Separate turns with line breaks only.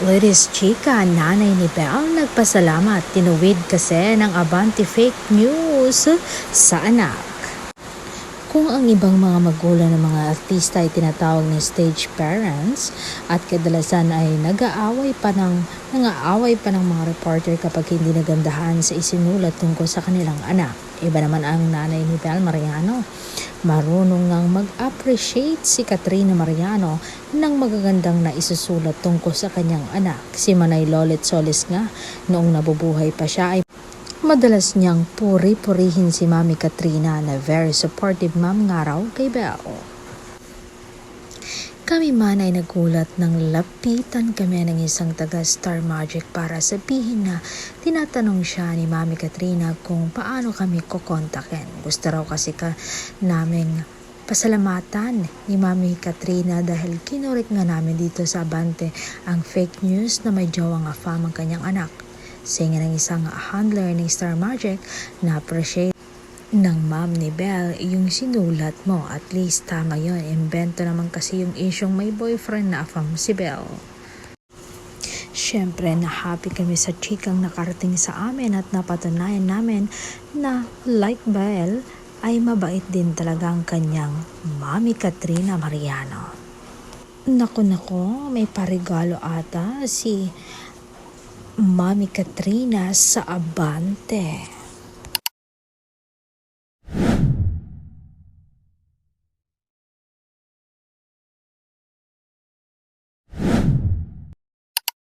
Ladies chika, nanay ni Belle nagpasalamat. Tinuwid kasi ng Abante fake news sa anak. Kung ang ibang mga magulang ng mga artista ay tinatawag na stage parents at kadalasan ay nag-aaway pa ng mga reporter kapag hindi nagandahan sa isinulat tungkol sa kanilang anak. Iba naman ang nanay ni Belle Mariano. Marunong ngang mag-appreciate si Katrina Mariano ng magagandang na isusulat tungkol sa kanyang anak. Si Manay Lolet Solis nga, noong nabubuhay pa siya ay madalas niyang puri-purihin si Mami Katrina na very supportive ma'am nga raw kay Belle. Kami man ay nagulat nang lapitan kami ng isang taga Star Magic para sabihin na tinatanong siya ni Mami Katrina kung paano kami kukontakin. Gusto raw kasi naming pasalamatan ni Mami Katrina dahil kinurik nga namin dito sa Abante ang fake news na may jowang afam ang kanyang anak. Singa ng isang handler ng Star Magic na appreciate ng ma'am ni Belle yung sinulat mo. At least tama yun. Invento naman kasi yung isyong may boyfriend na afam si Belle. Siyempre na happy kami sa chikang nakarating sa amin at napatunayan namin na like Belle ay mabait din talaga ang kanyang Mami Katrina Mariano. Naku, may parigalo ata si Mami Katrina sa Abante.